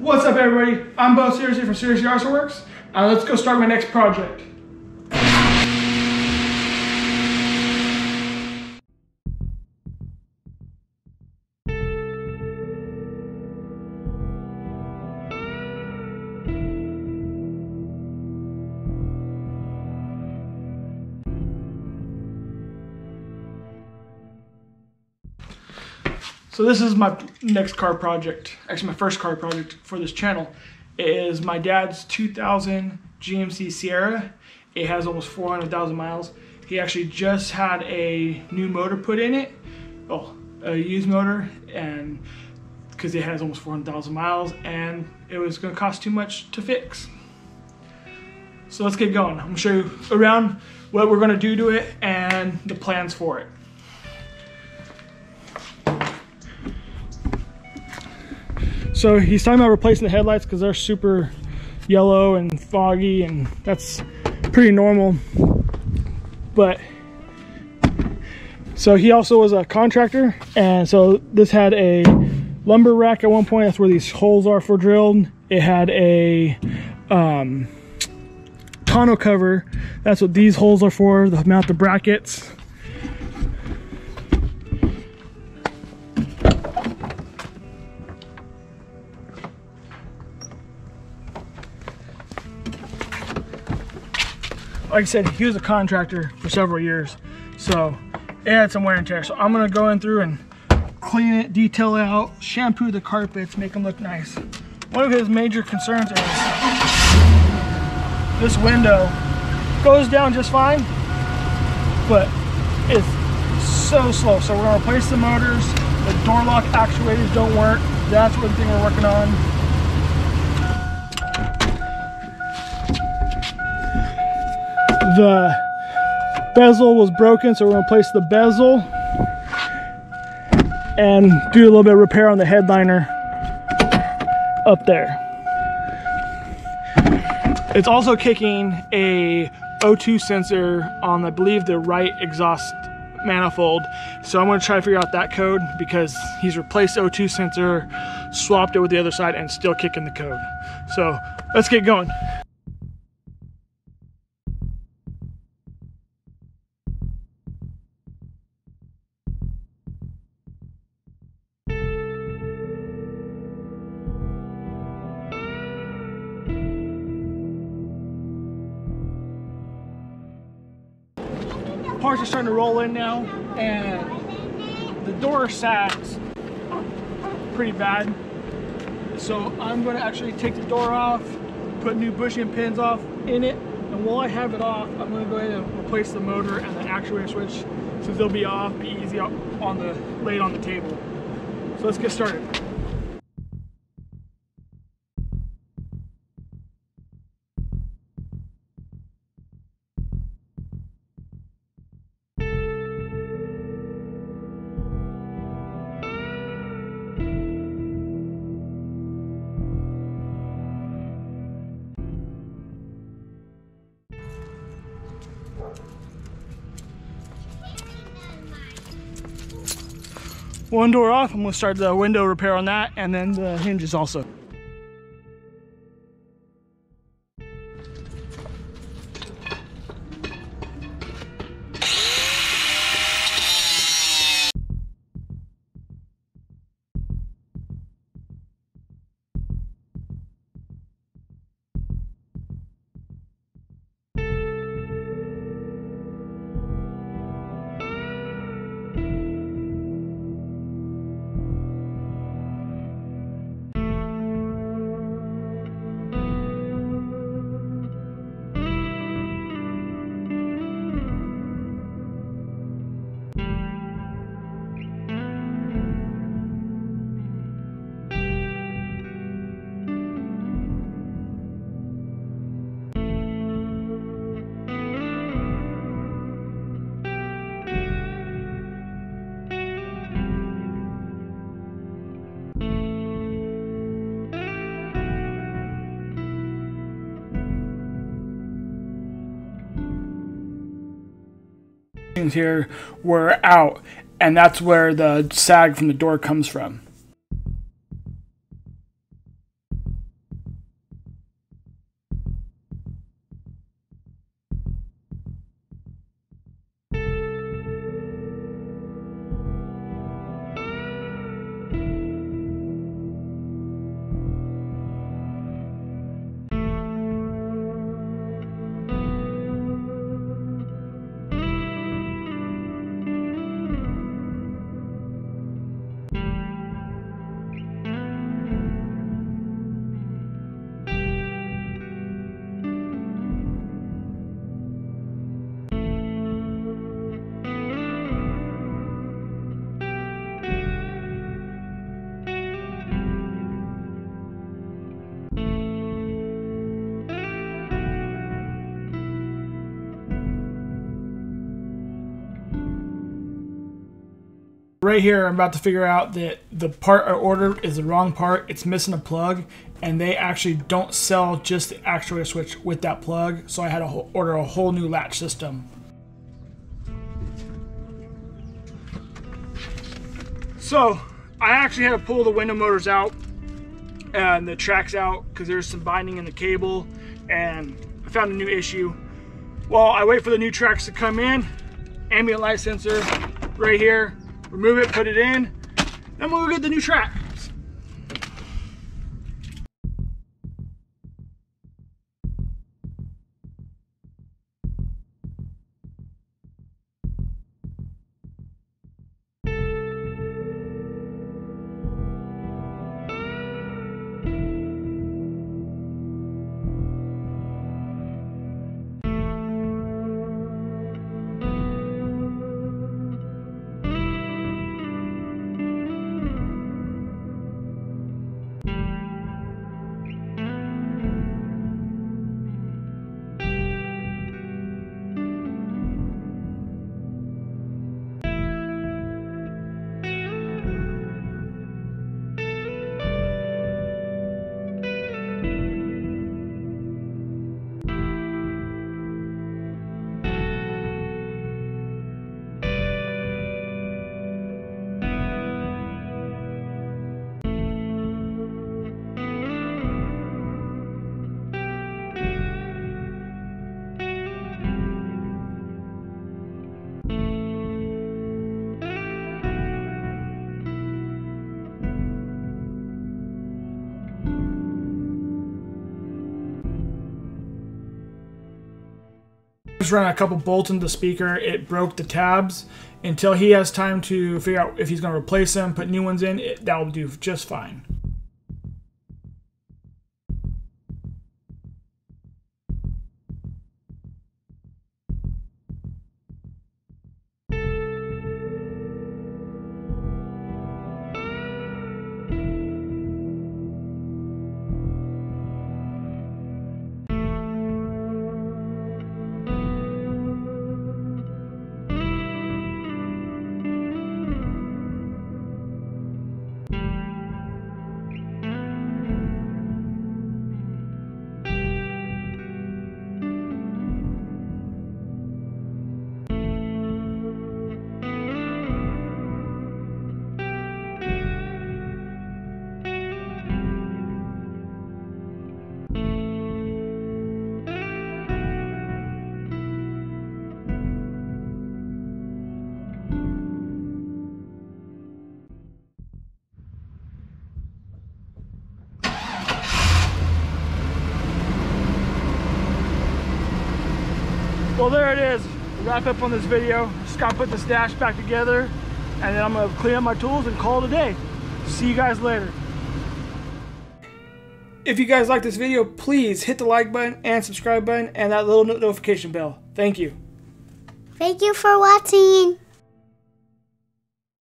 What's up, everybody? I'm Bo Seriously from Seriously Artworks. Let's go start my next project. So this is my next car project, actually my first car project for this channel. It is my dad's 2000 GMC Sierra. It has almost 400,000 miles. He actually just had a new motor put in it, a used motor, and because it has almost 400,000 miles, and it was going to cost too much to fix. So let's get going. I'm going to show you around what we're going to do to it and the plans for it. So he's talking about replacing the headlights because they're super yellow and foggy, and that's pretty normal. But so he also was a contractor, and so this had a lumber rack at one point. That's where these holes are for drilled. It had a tonneau cover. That's what these holes are for, to mount the brackets. Like I said, he was a contractor for several years, so it had some wear and tear. So I'm gonna go in through and clean it, detail it out, shampoo the carpets, make them look nice. One of his major concerns is this window goes down just fine, but it's so slow. So we're gonna replace the motors. The door lock actuators don't work. That's one thing we're working on. The bezel was broken, so we're going to replace the bezel and do a little bit of repair on the headliner up there. It's also kicking a O2 sensor on, I believe, the right exhaust manifold. So I'm going to try to figure out that code because he's replaced the O2 sensor, swapped it with the other side, and still kicking the code. So let's get going. Parts are starting to roll in now, and the door sags pretty bad. So I'm going to actually take the door off, put new bushing pins off in it, and while I have it off, I'm going to go ahead and replace the motor and the actuator switch, since they'll be off, be easy on the laid on the table. So let's get started. One door off, I'm going to start the window repair on that, and then the hinges also. Here were out, and that's where the sag from the door comes from. Right here, I'm about to figure out that the part I ordered is the wrong part. It's missing a plug, and they actually don't sell just the actuator switch with that plug, so I had to order a whole new latch system. So I actually had to pull the window motors out and the tracks out because there's some binding in the cable, and I found a new issue. Well, I wait for the new tracks to come in, ambient light sensor right here, remove it, put it in, then we'll go get the new track. Just ran a couple bolts into the speaker. It broke the tabs. Until he has time to figure out if he's going to replace them, put new ones in, that will do just fine. Well, there it is. Wrap up on this video. Just gotta put this dash back together, and then I'm gonna clean up my tools and call it a day. See you guys later. If you guys like this video, please hit the like button and subscribe button and that little notification bell. Thank you. Thank you for watching.